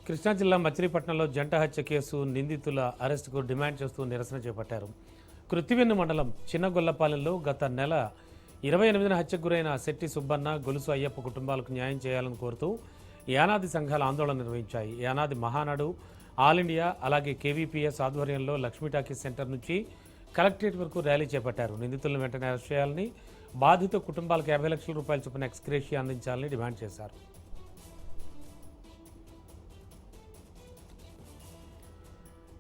కృష్ణా జిల్లా మచిలీపట్నంలో జంట హత్య కేసు నిందితుల అరెస్టుకు డిమాండ్ చేస్తూ నిరసన చేపట్టారు. కృత్తివెన్ను మండలం చిన్నగొల్లపాలెంలో గత నెల 28న హత్యకు గురైన శెట్టి సుబ్బన్న, గొలుసు అయ్యప్ప కుటుంబాలకు న్యాయం చేయాలని కోరుతూ యానాది సంఘాల ఆందోళన నిర్వహించాయి. యానాది మహానాడు, ఆల్ ఇండియా, అలాగే కేవీపీఎస్ ఆధ్వర్యంలో లక్ష్మీ టాకీస్ సెంటర్ నుంచి కలెక్టరేట్ వరకు ర్యాలీ చేపట్టారు. నిందితులను వెంటనే అరెస్ట్ చేయాలని, బాధిత కుటుంబాలకు 50 లక్షల రూపాయల చొప్పున ఎక్స్గ్రేషియా అందించాలని డిమాండ్ చేశారు.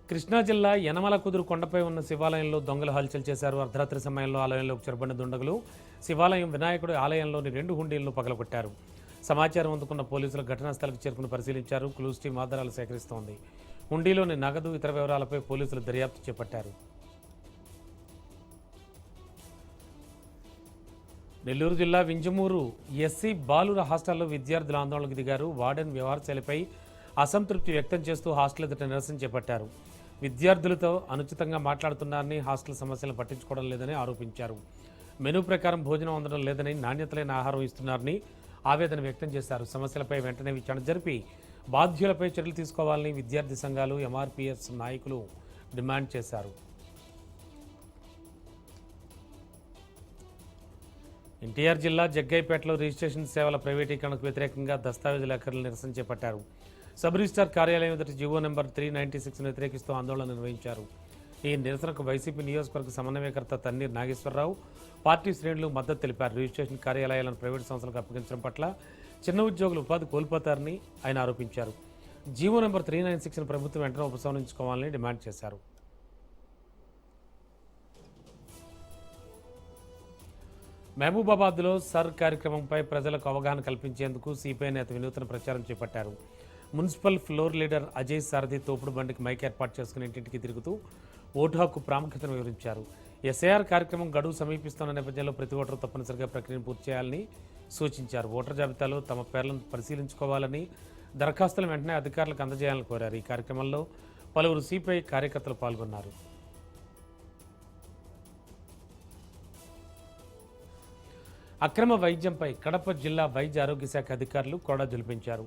కృష్ణా జిల్లా యనమల కుదురు కొండపై ఉన్న శివాలయంలో దొంగలు హల్చల్ చేశారు. అర్ధరాత్రి సమయంలో ఆలయంలోకి చొరబడిన దుండగులు శివాలయం వినాయకుడి ఆలయంలోని 2 హుండీలను పగలగొట్టారు. సమాచారం అందుకున్న పోలీసులు ఘటనా స్థలికి చేరుకుని పరిశీలించారు. క్లూస్ టీం ఆధారాలు సేకరిస్తోంది. హుండీలోని నగదు, ఇతర వివరాలపై పోలీసులు దర్యాప్తు చేపట్టారు. నెల్లూరు జిల్లా వింజమూరు ఎస్సీ బాలుర హాస్టల్లో విద్యార్థుల ఆందోళనకు దిగారు. వార్డెన్ వ్యవహారశైలిపై అసంతృప్తి వ్యక్తం చేస్తూ హాస్టల్ ఎదుట నిరసన చేపట్టారు. విద్యార్థులతో అనుచితంగా మాట్లాడుతున్నారని, హాస్టల్ సమస్యలను పట్టించుకోవడం లేదని ఆరోపించారు. మెనూ ప్రకారం భోజనం అందడం లేదని, నాణ్యత లేని ఆహారం ఇస్తున్నారని ఆవేదన వ్యక్తం చేశారు. సమస్యలపై వెంటనే విచారణ జరిపి బాధ్యులపై చర్యలు తీసుకోవాలని విద్యార్థి సంఘాలు, ఎంఆర్పీఎస్ నాయకులు డిమాండ్ చేశారు. ఎన్టీఆర్ జిల్లా జగ్గైపేటలో రిజిస్ట్రేషన్ సేవల ప్రైవేటీకరణకు వ్యతిరేకంగా దస్తావేజులేఖరులు నిరసన చేపట్టారు. సబ్ రిజిస్ట్రార్ కార్యాలయం ఎదుట జీవో నెంబర్ 396ను వ్యతిరేకిస్తూ ఆందోళన నిర్వహించారు. ఈ నిరసనకు వైసీపీ నియోజకవర్గ సమన్వయకర్త తన్నీర్ నాగేశ్వరరావు, పార్టీ శ్రేణులు మద్దతు తెలిపారు. రిజిస్ట్రేషన్ కార్యాలయాలను ప్రైవేటు సంస్థలకు అప్పగించడం పట్ల చిన్న ఉద్యోగులు ఉపాధి కోల్పోతారని ఆయన ఆరోపించారు. జీవో నెంబర్ 396ను ప్రభుత్వం వెంటనే ఉపసంహరించుకోవాలని డిమాండ్ చేశారు. మహబూబాబాద్లో సర్ కార్యక్రమంపై ప్రజలకు అవగాహన కల్పించేందుకు సిపిఐ నేత వినూత్న ప్రచారం చేపట్టారు. మున్సిపల్ ఫ్లోర్ లీడర్ అజయ్ సారథి తోపుడు బండికి మైక్ ఏర్పాటు చేసుకుని ఇంటింటికి తిరుగుతూ ఓటు హక్కు ప్రాముఖ్యతను వివరించారు. ఎస్ఐఆర్ కార్యక్రమం గడువు సమీపిస్తున్న నేపథ్యంలో ప్రతి ఓటరు తప్పనిసరిగా ప్రక్రియను పూర్తి చేయాలని సూచించారు. ఓటర్ జాబితాలో తమ పేర్లను పరిశీలించుకోవాలని, దరఖాస్తులను వెంటనే అధికారులకు అందజేయాలని కోరారు. ఈ కార్యక్రమంలో పలువురు సిపిఐ కార్యకర్తలు పాల్గొన్నారు. అక్రమ వైద్యంపై కడప జిల్లా వైద్య ఆరోగ్య శాఖ అధికారులు కూడా జులిపించారు.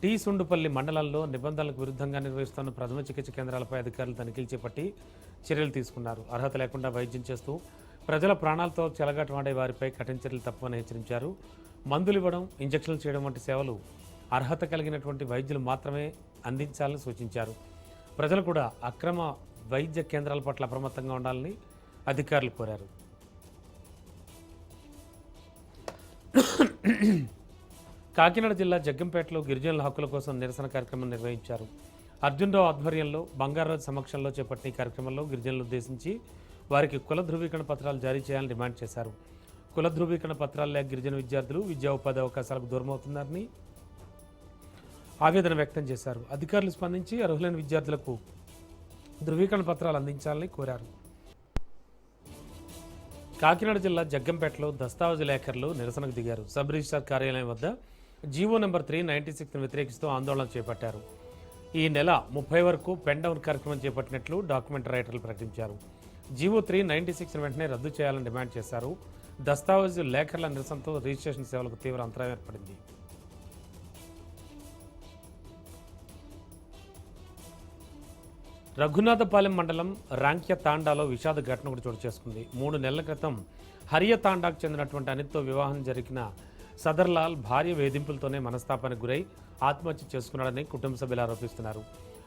టీ సుండుపల్లి మండలంలో నిబంధనలకు విరుద్ధంగా నిర్వహిస్తున్న ప్రథమ చికిత్స కేంద్రాలపై అధికారులు తనిఖీలు చేపట్టి చర్యలు తీసుకున్నారు. అర్హత లేకుండా వైద్యం చేస్తూ ప్రజల ప్రాణాలతో చెలగాటమాడే వారిపై కఠిన చర్యలు తప్పవని హెచ్చరించారు. మందులు ఇవ్వడం, ఇంజక్షన్లు చేయడం వంటి సేవలు అర్హత కలిగినటువంటి వైద్యులు మాత్రమే అందించాలని సూచించారు. ప్రజలు కూడా అక్రమ వైద్య కేంద్రాల పట్ల అప్రమత్తంగా ఉండాలని అధికారులు కోరారు. కాకినాడ జిల్లా జగ్గంపేటలో గిరిజనుల హక్కుల కోసం నిరసన కార్యక్రమం నిర్వహించారు. అర్జున్రావు ఆధ్వర్యంలో బంగారాజు సమక్షంలో చేపట్టిన ఈ కార్యక్రమంలో గిరిజనులు ఉద్దేశించి వారికి కుల ధృవీకరణ పత్రాలు జారీ చేయాలని డిమాండ్ చేశారు. కుల ధృవీకరణ పత్రాలు లేక గిరిజన విద్యార్థులు విద్యా ఉపాధి అవకాశాలకు దూరమవుతున్నారని ఆవేదన వ్యక్తం చేశారు. అధికారులు స్పందించి అర్హులైన విద్యార్థులకు ధృవీకరణ పత్రాలు అందించాలని కోరారు. కాకినాడ జిల్లా జగ్గంపేటలో దస్తావేజు లేఖరులు నిరసనకు దిగారు. సబ్ రిజిస్ట్రార్ కార్యాలయం వద్ద జీవో నెంబర్ 396ను వ్యతిరేకిస్తూ ఆందోళన చేపట్టారు. ఈ నెల 30 వరకు పెన్ డౌన్ కార్యక్రమం చేపట్టినట్లు డాక్యుమెంట్ రైటర్లు ప్రకటించారు. జీవో 396ను వెంటనే రద్దు చేయాలని డిమాండ్ చేశారు. దస్తావేజు లేఖరుల నిరసనతో రిజిస్ట్రేషన్ సేవలకు తీవ్ర అంతరాయం ఏర్పడింది. రఘునాథపాలెం మండలం రాంక్య తాండాలో విషాద ఘటన ఒకటి చోటు చేసుకుంది. 3 నెలల క్రితం హరియ తాండాకు చెందినటువంటి అనిత్తో వివాహం జరిగిన సదర్లాల్ భార్య వేధింపులతోనే మనస్తాపానికి గురై ఆత్మహత్య చేసుకున్నాడని కుటుంబ సభ్యులు ఆరోపిస్తున్నారు.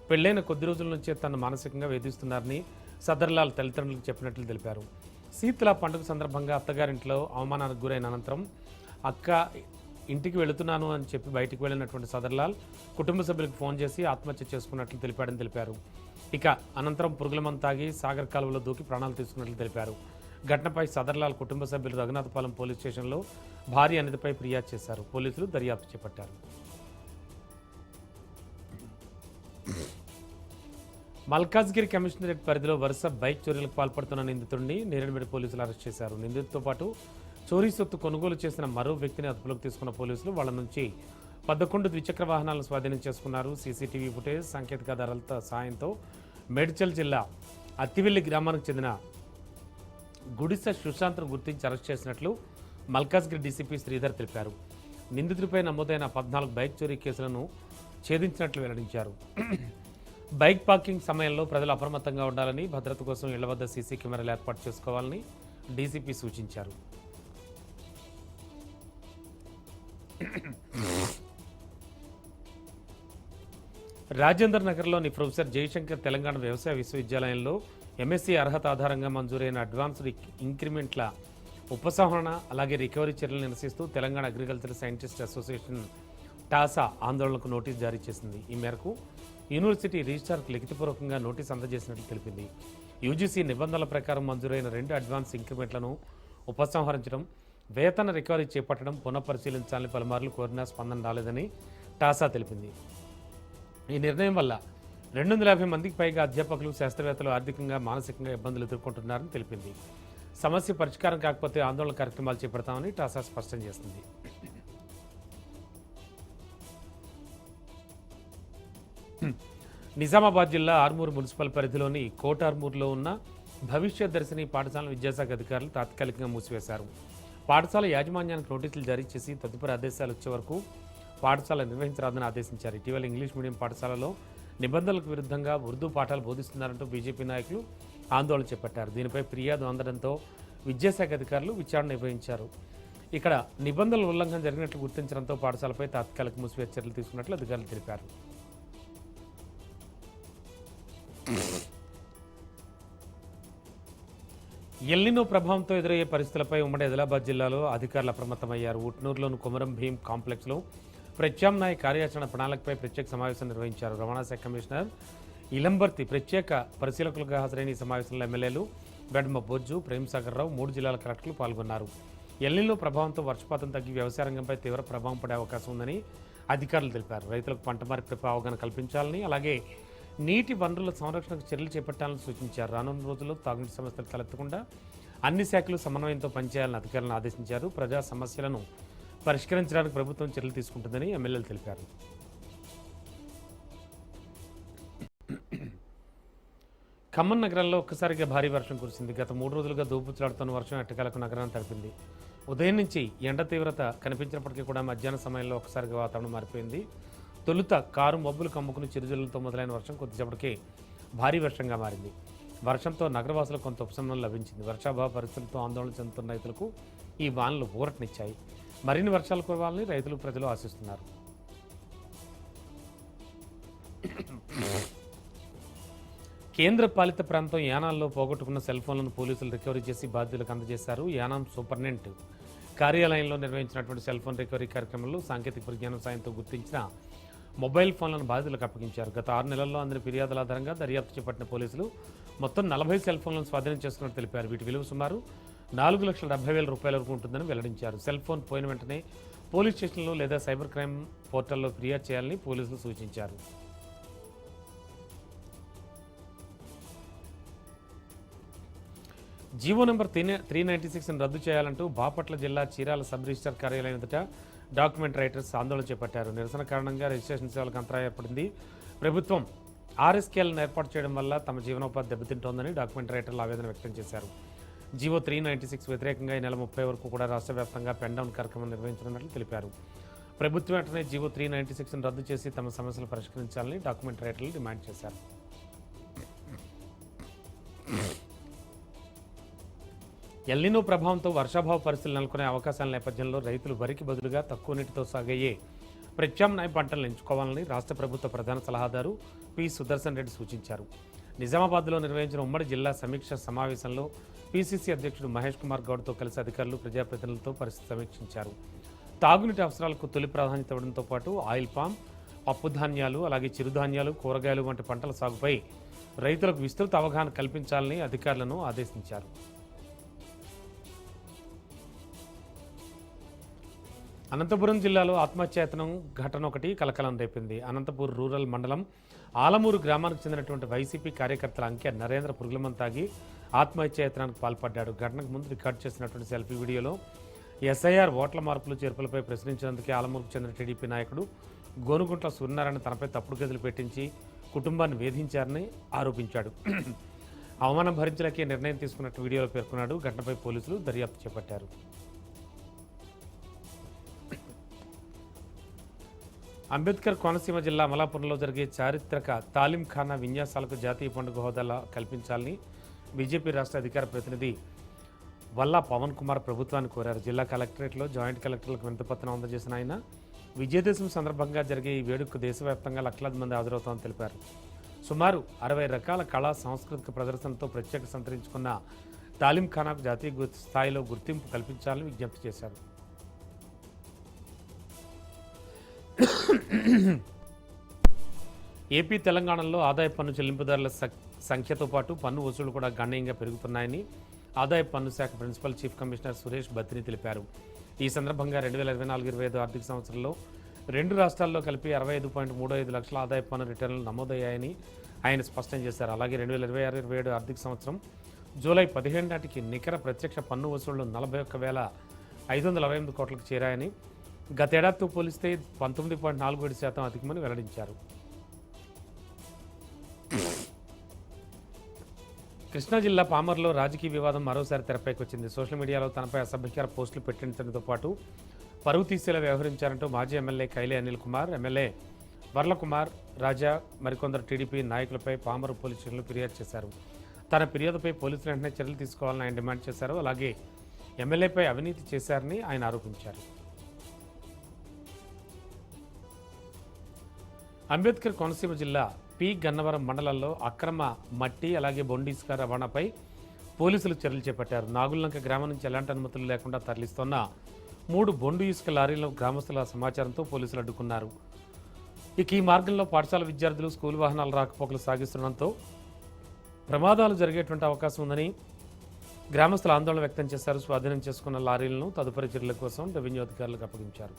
పెళ్లైన కొద్ది రోజుల నుంచే తను మానసికంగా వేధిస్తున్నారని సదర్లాల్ తల్లిదండ్రులకు చెప్పినట్లు తెలిపారు. శీతల పండుగ సందర్భంగా అత్తగారింట్లో అవమానానికి గురైన అనంతరం అక్క ఇంటికి వెళుతున్నాను అని చెప్పి బయటికి వెళ్ళినటువంటి సదర్లాల్ కుటుంబ సభ్యులకు ఫోన్ చేసి ఆత్మహత్య చేసుకున్నట్లు తెలిపాడని తెలిపారు. ఇక అనంతరం పురుగులమందు తాగి సాగర్ కాలువలో దూకి ప్రాణాలు తీసుకున్నట్లు తెలిపారు. ఘటనపై సదర్లాల్ కుటుంబ సభ్యులు రఘునాథపాలెం పోలీస్ స్టేషన్లో భార్య అనితపై ఫిర్యాదు చేశారు. పోలీసులు దర్యాప్తు చేపట్టారు. మల్కాజ్గిరి కమిషనరేట్ పరిధిలో వరుస బైక్ చోరీలకు పాల్పడుతున్న నిందితుడిని నేరేడుమిడి పోలీసులు అరెస్ట్ చేశారు. నిందితుడితో పాటు చోరీ సొత్తు కొనుగోలు చేసిన మరో వ్యక్తిని అదుపులోకి తీసుకున్న పోలీసులు వాళ్ళ నుంచి 11 ద్విచక్ర వాహనాలను స్వాధీనం చేసుకున్నారు. సీసీటీవీ ఫుటేజ్, సాంకేతికాధారాల సాయంతో మేడ్చల్ జిల్లా అత్తివెల్లి గ్రామానికి చెందిన గుడిసె సుశాంత్ను గుర్తించి అరెస్ట్ చేసినట్లు మల్కాజ్గిరి డీసీపీ శ్రీధర్ తెలిపారు. నిందితుడిపై నమోదైన 14 బైక్ చోరీ కేసులను ఛేదించినట్లు వెల్లడించారు. బైక్ పార్కింగ్ సమయంలో ప్రజలు అప్రమత్తంగా ఉండాలని, భద్రత కోసం ఇళ్ల వద్ద సీసీ కెమెరాలు ఏర్పాటు చేసుకోవాలని డీసీపీ సూచించారు. రాజేందర్ నగర్లోని ప్రొఫెసర్ జయశంకర్ తెలంగాణ వ్యవసాయ విశ్వవిద్యాలయంలో ఎంఎస్సీ అర్హత ఆధారంగా మంజూరైన అడ్వాన్స్డ్ ఇంక్రిమెంట్ల ఉపసంహరణ అలాగే రికవరీ చర్యలు నిరసిస్తూ తెలంగాణ అగ్రికల్చర్ సైంటిస్ట్ అసోసియేషన్ టాసా ఆందోళనకు నోటీస్ జారీ చేసింది. ఈ మేరకు యూనివర్సిటీ రిజిస్ట్రార్కు లిఖితపూర్వకంగా నోటీస్ అందజేసినట్లు తెలిపింది. యూజీసీ నిబంధనల ప్రకారం మంజూరైన 2 అడ్వాన్స్ ఇంక్రిమెంట్లను ఉపసంహరించడం, వేతన రికవరీ చేపట్టడం పునఃపరిశీలించాలని పలుమార్లు కోరినా స్పందన రాలేదని టాసా తెలిపింది. ఈ నిర్ణయం వల్ల 250 మందికి పైగా అధ్యాపకులు, శాస్త్రవేత్తలు ఆర్థికంగా, మానసికంగా ఇబ్బందులు ఎదుర్కొంటున్నారని తెలిపింది. సమస్య పరిష్కారం కాకపోతే ఆందోళన కార్యక్రమాలు చేపడతామని టాసా స్పష్టం చేసింది. నిజామాబాద్ జిల్లా ఆర్మూరు మున్సిపల్ పరిధిలోని కోటార్మూరులో ఉన్న భవిష్యత్ దర్శిని పాఠశాల విద్యాశాఖ అధికారులు తాత్కాలికంగా మూసివేశారు. పాఠశాల యాజమాన్యానికి నోటీసులు జారీ చేసి తదుపరి ఆదేశాలు వచ్చే వరకు పాఠశాల నిర్వహించరాదని ఆదేశించారు. ఇటీవల ఇంగ్లీష్ మీడియం పాఠశాలలో నిబంధనలకు విరుద్ధంగా ఉర్దూ పాఠాలు బోధిస్తున్నారంటూ బీజేపీ నాయకులు ఆందోళన చేపట్టారు. దీనిపై ఫిర్యాదు అందడంతో విద్యాశాఖ అధికారులు విచారణ నిర్వహించారు. ఇక్కడ నిబంధనల ఉల్లంఘన జరిగినట్లు గుర్తించడంతో పాఠశాలపై తాత్కాలిక మూసివేత చర్యలు తీసుకున్నట్లు అధికారులు తెలిపారు. ఎల్నినో ప్రభావంతో ఎదురయ్యే పరిస్థితులపై ఉమ్మడి ఆదిలాబాద్ జిల్లాలో అధికారులు అప్రమత్తమయ్యారు. ఉట్నూరులోని కొమరం భీం కాంప్లెక్స్లో ప్రత్యామ్నాయ కార్యాచరణ ప్రణాళికపై ప్రత్యేక సమావేశం నిర్వహించారు. రవాణా శాఖ కమిషనర్ ఇలంబర్తి ప్రత్యేక పరిశీలకులుగా హాజరైన ఈ సమావేశంలో ఎమ్మెల్యేలు బెడ్మ బొజ్జు, ప్రేమ్సాగర్ రావు, 3 జిల్లాల కలెక్టర్లు పాల్గొన్నారు. ఎల్నినో ప్రభావంతో వర్షపాతం తగ్గి వ్యవసాయ రంగంపై తీవ్ర ప్రభావం పడే అవకాశం ఉందని అధికారులు తెలిపారు. రైతులకు పంట మార్పిడిపై అవగాహన కల్పించాలని, అలాగే నీటి వనరుల సంరక్షణకు చర్యలు చేపట్టాలని సూచించారు. రానున్న రోజుల్లో తాగునీటి సమస్యలు తలెత్తకుండా అన్ని శాఖలు సమన్వయంతో పనిచేయాలని అధికారులను ఆదేశించారు. ప్రజా సమస్యలను పరిష్కరించడానికి ప్రభుత్వం చర్యలు తీసుకుంటుందని ఎమ్మెల్యేలు తెలిపారు. ఖమ్మం నగరంలో ఒక్కసారిగా భారీ వర్షం కురిసింది. గత 3 రోజులుగా దూపుచ్చాడుతున్న వర్షం ఎట్టకాలకు నగరాన్ని తడిపింది. ఉదయం నుంచి ఎండ తీవ్రత కనిపించినప్పటికీ కూడా మధ్యాహ్న సమయంలో ఒక్కసారిగా వాతావరణం మారిపోయింది. తొలుత కారు మబ్బులు కమ్ముకుని చిరుజల్లులతో మొదలైన వర్షం కొద్దిసేపటికే భారీ వర్షంగా మారింది. వర్షంతో నగరవాసులకు కొంత ఉపశమనం లభించింది. వర్షాభావ పరిస్థితులతో ఆందోళన చెందుతున్న రైతులకు ఈ వానలు ఊరటనిచ్చాయి. మరిన్ని వర్షాలు కురవాలని రైతులు, ప్రజలు ఆశిస్తున్నారు. కేంద్ర పాలిత ప్రాంతం యానాంలో పోగొట్టుకున్న సెల్ ఫోన్లను పోలీసులు రికవరీ చేసి బాధ్యులకు అందజేశారు. యానాం సూపరింటెండెంట్ కార్యాలయంలో నిర్వహించినటువంటి సెల్ ఫోన్ రికవరీ కార్యక్రమంలో సాంకేతిక పరిజ్ఞానం సాయంతో గుర్తించిన మొబైల్ ఫోన్లను బాధితులకు అప్పగించారు. గత 6 నెలల్లో అందిన ఫిర్యాదుల ఆధారంగా దర్యాప్తు చేపట్టిన పోలీసులు మొత్తం 40 సెల్ ఫోన్లను స్వాధీనం చేసుకున్నట్టు తెలిపారు. వీటి విలువ సుమారు 4,70,000 రూపాయల వరకు ఉంటుందని వెల్లడించారు. సెల్ ఫోన్ పోయిన వెంటనే పోలీస్ స్టేషన్లో లేదా సైబర్ క్రైమ్ పోర్టల్లో ఫిర్యాదు చేయాలని పోలీసులు సూచించారు. జీవో నెంబర్ 396ను రద్దు చేయాలంటూ బాపట్ల జిల్లా చీరాల సబ్ రిజిస్టర్ కార్యాలయం ఎదుట డాక్యుమెంట్ రైటర్స్ ఆందోళన చేపట్టారు. నిరసన కారణంగా రిజిస్ట్రేషన్ సేవలకు అంతరాయం ఏర్పడింది. ప్రభుత్వం ఆర్ఎస్కేలను ఏర్పాటు చేయడం వల్ల తమ జీవనోపాధి దెబ్బతింటోందని డాక్యుమెంట్ రైటర్లు ఆవేదన వ్యక్తం చేశారు. జీవో 396 వ్యతిరేకంగా ఈ నెల 30 వరకు కూడా రాష్ట్ర వ్యాప్తంగా పెన్డౌన్ కార్యక్రమం నిర్వహించనున్నట్లు తెలిపారు. ప్రభుత్వం వెంటనే జీవో 396ను రద్దు చేసి తమ సమస్యలు పరిష్కరించాలని డాక్యుమెంట్ రైటర్లు డిమాండ్ చేశారు. ఎల్నినో ప్రభావంతో వర్షాభావ పరిస్థితులు నెలకొనే అవకాశాల నేపథ్యంలో రైతులు వరికి బదులుగా తక్కువ నీటితో సాగయ్యే ప్రత్యామ్నాయ పంటలను ఎంచుకోవాలని రాష్ట్ర ప్రభుత్వ ప్రధాన సలహాదారు పి సుదర్శన్ రెడ్డి సూచించారు. నిజామాబాద్లో నిర్వహించిన ఉమ్మడి జిల్లా సమీక్ష సమావేశంలో పిసిసి అధ్యక్షుడు మహేష్ కుమార్ గౌడ్తో కలిసి అధికారులు, ప్రజాప్రతినిధులతో పరిస్థితి సమీక్షించారు. తాగునీటి అవసరాలకు తొలి ప్రాధాన్యత ఇవ్వడంతో పాటు ఆయిల్ పామ్, పప్పు ధాన్యాలు, అలాగే చిరుధాన్యాలు, కూరగాయలు వంటి పంటల సాగుపై రైతులకు విస్తృత అవగాహన కల్పించాలని అధికారులను ఆదేశించారు. అనంతపురం జిల్లాలో ఆత్మహత్యాయత్నం ఘటన ఒకటి కలకలం రేపింది. అనంతపూర్ రూరల్ మండలం ఆలమూరు గ్రామానికి చెందినటువంటి వైసీపీ కార్యకర్తల అంకె నరేంద్ర పురుగులమం తాగి ఆత్మహత్యాయత్నానికి పాల్పడ్డాడు. ఘటనకు ముందు రికార్డు చేసినటువంటి సెల్ఫీ వీడియోలో ఎస్ఐఆర్ ఓట్ల మార్పులు చేర్పులపై ప్రశ్నించినందుకే ఆలమూరుకు చెందిన టీడీపీ నాయకుడు గోనుగుంట్ల సూర్యనారాయణ తనపై తప్పుడు కేసులు పెట్టించి కుటుంబాన్ని వేధించారని ఆరోపించాడు. అవమానం భరించలేకే నిర్ణయం తీసుకున్నట్టు వీడియోలో పేర్కొన్నాడు. ఘటనపై పోలీసులు దర్యాప్తు చేపట్టారు. అంబేద్కర్ కోనసీమ జిల్లా అమలాపురంలో జరిగే చారిత్రక తాలిం ఖానా విన్యాసాలకు జాతీయ పండుగ హోదాలా కల్పించాలని బీజేపీ రాష్ట్ర అధికార ప్రతినిధి వల్లా పవన్ కుమార్ ప్రభుత్వాన్ని కోరారు. జిల్లా కలెక్టరేట్లో జాయింట్ కలెక్టర్లకు వినతిపత్రం అందజేసిన ఆయన విజయదశమి సందర్భంగా జరిగే ఈ వేడుకకు దేశవ్యాప్తంగా లక్షలాది మంది హాజరవుతామని తెలిపారు. సుమారు 60 రకాల కళా సాంస్కృతిక ప్రదర్శనలతో ప్రత్యేక సంతరించుకున్న తాలిం ఖానాకు జాతీయ స్థాయిలో గుర్తింపు కల్పించాలని విజ్ఞప్తి చేశారు. ఏపీ తెలంగాణలో ఆదాయ పన్ను చెల్లింపుదారుల సంఖ్యతో పాటు పన్ను వసూళ్లు కూడా గణనీయంగా పెరుగుతున్నాయని ఆదాయ పన్ను శాఖ principal chief commissioner Suresh Battini తెలిపారు. ఈ సందర్భంగా 2024-25 ఆర్థిక సంవత్సరంలో రెండు రాష్ట్రాల్లో కలిపి 65.35 లక్షల ఆదాయ పన్ను రిటర్నులు నమోదయ్యాయని ఆయన స్పష్టం చేశారు. అలాగే 2026-27 ఆర్థిక సంవత్సరం జూలై 15 నాటికి నికర ప్రత్యక్ష పన్ను వసూళ్లు 41,528 కోట్లకు చేరాయని, గతేడాదితో పోలిస్తే 19.47% అధికమని వెల్లడించారు. కృష్ణా జిల్లా పామర్లో రాజకీయ వివాదం మరోసారి తెరపైకి వచ్చింది. సోషల్ మీడియాలో తనపై అసభ్యకర పోస్టులు పెట్టించడంతో పాటు పరువు తీసేలా వ్యవహరించారంటూ మాజీ ఎమ్మెల్యే కైలే అనిల్ కుమార్, ఎమ్మెల్యే వర్లకుమార్ రాజా మరికొందరు టీడీపీ నాయకులపై పామరు పోలీస్ స్టేషన్లో ఫిర్యాదు చేశారు. తన ఫిర్యాదుపై పోలీసులు వెంటనే చర్యలు తీసుకోవాలని ఆయన డిమాండ్ చేశారు. అలాగే ఎమ్మెల్యేపై అవినీతి చేశారని ఆయన ఆరోపించారు. అంబేద్కర్ కోనసీమ జిల్లా పి గన్నవరం మండలంలో అక్రమ మట్టి అలాగే బొండి ఇసుక రవాణాపై పోలీసులు చర్యలు చేపట్టారు. నాగుల్లంక గ్రామం నుంచి ఎలాంటి అనుమతులు లేకుండా తరలిస్తున్న 3 బొండు ఇసుక లారీలను గ్రామస్తుల సమాచారంతో పోలీసులు అడ్డుకున్నారు. ఇక ఈ మార్గంలో పాఠశాల విద్యార్థులు స్కూల్ వాహనాలు రాకపోకలు సాగిస్తుండటంతో ప్రమాదాలు జరిగేటువంటి అవకాశం ఉందని గ్రామస్తులు ఆందోళన వ్యక్తం చేశారు. స్వాధీనం చేసుకున్న లారీలను తదుపరి చర్యల కోసం రెవెన్యూ అధికారులకు అప్పగించారు.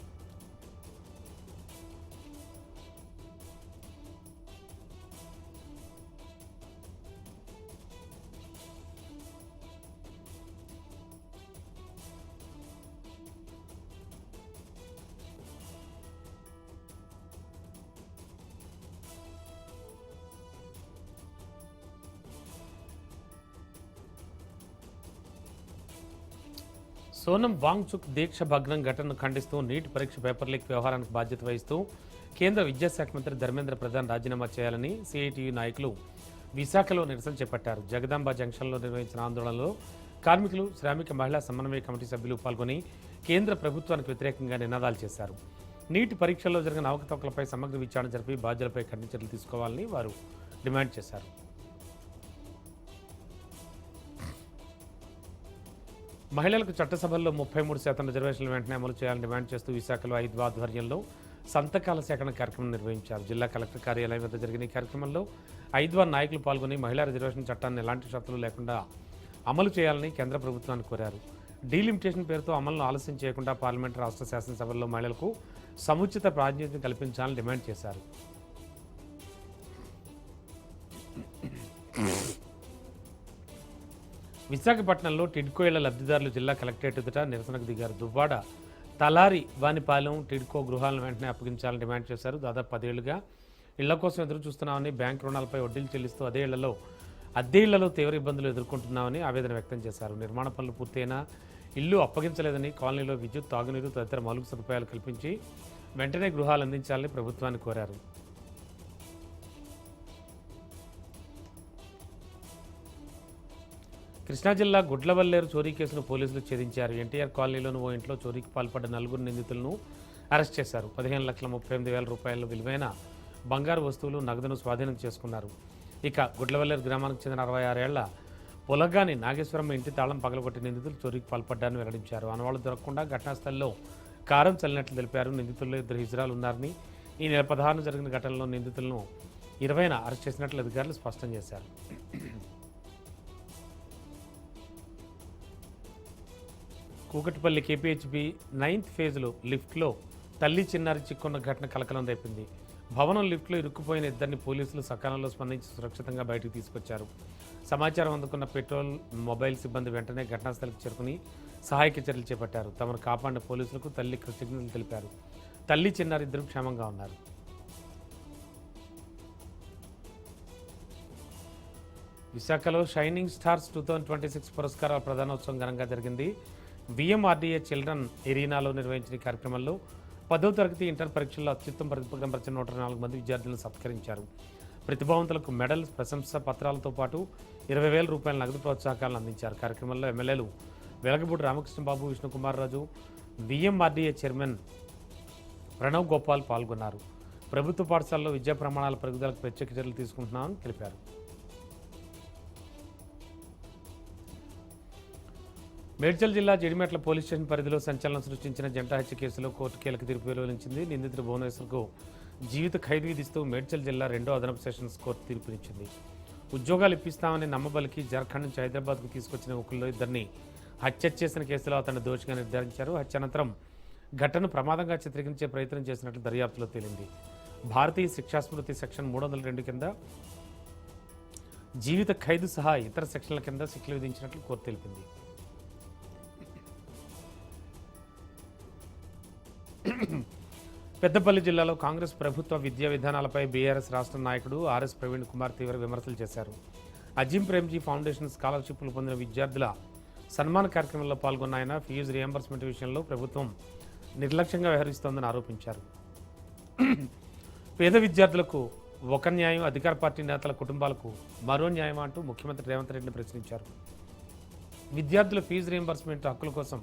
సోనం వాంగ్చుక్ దీక్ష భగ్నం ఘటనను ఖండిస్తూ నీట్ పరీక్ష పేపర్ లీక్ వ్యవహారానికి బాధ్యత వహిస్తూ కేంద్ర విద్యాశాఖ మంత్రి ధర్మేంద్ర ప్రధాన్ రాజీనామా చేయాలని సిఐటియు నాయకులు విశాఖలో నిరసన చేపట్టారు. జగదాంబ జంక్షన్లో నిర్వహించిన ఆందోళనలో కార్మికులు, శ్రామిక మహిళా సమన్వయ కమిటీ సభ్యులు పాల్గొని కేంద్ర ప్రభుత్వానికి వ్యతిరేకంగా నినాదాలు చేశారు. నీట్ పరీక్షల్లో జరిగిన అవకతవకలపై సమగ్ర విచారణ జరిపి బాధ్యులపై కఠిన చర్యలు తీసుకోవాలని వారు డిమాండ్ చేశారు. మహిళలకు చట్టసభల్లో 33% రిజర్వేషన్లు వెంటనే అమలు చేయాలని డిమాండ్ చేస్తూ విశాఖలో ఐద్వా ఆధ్వర్యంలో సంతకాల సేకరణ కార్యక్రమం నిర్వహించారు. జిల్లా కలెక్టర్ కార్యాలయం వద్ద జరిగిన ఈ కార్యక్రమంలో ఐద్వా నాయకులు పాల్గొని మహిళా రిజర్వేషన్ చట్టాన్ని ఎలాంటి షరతులు లేకుండా అమలు చేయాలని కేంద్ర ప్రభుత్వాన్ని కోరారు. డీలిమిటేషన్ పేరుతో అమలును ఆలస్యం చేయకుండా పార్లమెంటు, రాష్ట్ర శాసనసభల్లో మహిళలకు సముచిత ప్రాతినిధ్యం కల్పించాలని డిమాండ్ చేశారు. విశాఖపట్నంలో టిడ్కో ఇళ్ల లబ్ధిదారులు జిల్లా కలెక్టరేట్ ఎదుట నిరసనకు దిగారు. దువ్వాడ, తలారి, వానిపాలెం టిడ్కో గృహాలను వెంటనే అప్పగించాలని డిమాండ్ చేశారు. దాదాపు 10 ఏళ్లుగా ఇళ్ల కోసం ఎదురు చూస్తున్నామని, బ్యాంకు రుణాలపై వడ్డీలు చెల్లిస్తూ అద్దె ఇళ్లలో తీవ్ర ఇబ్బందులు ఎదుర్కొంటున్నామని ఆవేదన వ్యక్తం చేశారు. నిర్మాణ పనులు పూర్తయినా ఇల్లు అప్పగించలేదని, కాలనీలో విద్యుత్, తాగునీరు తదితర మౌలిక సదుపాయాలు కల్పించి వెంటనే గృహాలు అందించాలని ప్రభుత్వాన్ని కోరారు. కృష్ణా జిల్లా గుడ్లవల్లేరు చోరీ కేసును పోలీసులు ఛేదించారు. ఎన్టీఆర్ కాలనీలోని ఓ ఇంట్లో చోరీకి పాల్పడ్డ 4 నిందితులను అరెస్ట్ చేశారు. 15,38,000 రూపాయల విలువైన బంగారు వస్తువులు, నగదును స్వాధీనం చేసుకున్నారు. ఇక గుడ్లవల్లేరు గ్రామానికి చెందిన 66 ఏళ్ల పొలగాని నాగేశ్వరమ్మ ఇంటి తాళం పగలగొట్టి నిందితులు చోరీకి పాల్పడ్డారని వెల్లడించారు. ఆనవాళ్లు దొరకకుండా ఘటనాస్థలంలో కారం చల్లినట్లు తెలిపారు. నిందితుల్లో 2 హిజ్రాలు ఉన్నారని, ఈ నెల 16 జరిగిన ఘటనలో నిందితులను 20న అరెస్ట్ చేసినట్లు అధికారులు స్పష్టం చేశారు. కూకట్పల్లి కేపీహెచ్బీ 9th ఫేజ్లో లిఫ్ట్లో తల్లి, చిన్నారి చిక్కున్న ఘటన కలకలం రేపింది. భవనం లిఫ్ట్లో ఇరుక్కుపోయిన ఇద్దరిని పోలీసులు సకాలంలో స్పందించి సురక్షితంగా బయటకు తీసుకొచ్చారు. సమాచారం అందుకున్న పెట్రోల్, మొబైల్ సిబ్బంది వెంటనే ఘటనాస్థలికి చేరుకుని సహాయక చర్యలు చేపట్టారు. తమను కాపాడిన పోలీసులకు తల్లి కృతజ్ఞతలు తెలిపారు. తల్లి, చిన్నారి ఇద్దరు క్షేమంగా ఉన్నారు. విశాఖలో షైనింగ్ స్టార్స్ 2026 పురస్కారాల ప్రధానోత్సవం ఘనంగా జరిగింది. విఎంఆర్డీఏ చిల్డ్రన్ ఎరీనాలో నిర్వహించిన కార్యక్రమంలో 10వ తరగతి ఇంటర్ పరీక్షల్లో అత్యుత్తమ ప్రతిభ కనబరిచిన 104 మంది విద్యార్థులను సత్కరించారు. ప్రతిభావంతులకు మెడల్స్, ప్రశంసా పత్రాలతో పాటు 20,000 రూపాయల నగదు ప్రోత్సాహకాలను అందించారు. కార్యక్రమంలో ఎమ్మెల్యేలు వెలగపూడి రామకృష్ణబాబు, విష్ణుకుమార్ రాజు, విఎంఆర్డీఏ చైర్మన్ ప్రణవ్ గోపాల్ పాల్గొన్నారు. ప్రభుత్వ పాఠశాలలో విద్యా ప్రమాణాల పెరుగుదలకు ప్రత్యేక చర్యలు తీసుకుంటున్నామని తెలిపారు. మేడ్చల్ జిల్లా జడిమెట్ల పోలీస్ స్టేషన్ పరిధిలో సంచలనం సృష్టించిన జంట హత్య కేసులో కోర్టు కీలక తీర్పు వెలువరించింది. నిందితుడు భువనేశ్వర్కు జీవిత ఖైదు విధిస్తూ మేడ్చల్ జిల్లా 2వ అదనపు సెషన్స్ కోర్టు తీర్పునిచ్చింది. ఉద్యోగాలు ఇప్పిస్తామని నమ్మబలికి జార్ఖండ్ నుంచి హైదరాబాద్కు తీసుకొచ్చిన ఒకరిలో ఇద్దరిని హత్య చేసిన కేసులో అతను దోషిగా నిర్ధారించారు. హత్య అనంతరం ఘటనను ప్రమాదంగా చిత్రీకరించే ప్రయత్నం చేసినట్లు దర్యాప్తులో తేలింది. భారతీయ శిక్షాస్మృతి సెక్షన్ 302 కింద జీవిత ఖైదు సహా ఇతర సెక్షన్ల కింద శిక్షలు విధించినట్లు కోర్టు తెలిపింది. పెద్దపల్లి జిల్లాలో కాంగ్రెస్ ప్రభుత్వ విద్యా విధానాలపై బీఆర్ఎస్ రాష్ట్ర నాయకుడు ఆర్ఎస్ ప్రవీణ్ కుమార్ తీవ్ర విమర్శలు చేశారు. అజీం ప్రేమ్జీ ఫౌండేషన్ స్కాలర్షిప్లు పొందిన విద్యార్థుల సన్మాన కార్యక్రమంలో పాల్గొన్న ఆయన ఫీజు రియంబర్స్మెంట్ విషయంలో ప్రభుత్వం నిర్లక్ష్యంగా వ్యవహరిస్తోందని ఆరోపించారు. పేద విద్యార్థులకు ఒక న్యాయం, అధికార పార్టీ నేతల కుటుంబాలకు మరో న్యాయం అంటూ ముఖ్యమంత్రి రేవంత్ రెడ్డిని ప్రశ్నించారు. విద్యార్థుల ఫీజు రియంబర్స్మెంట్ హక్కుల కోసం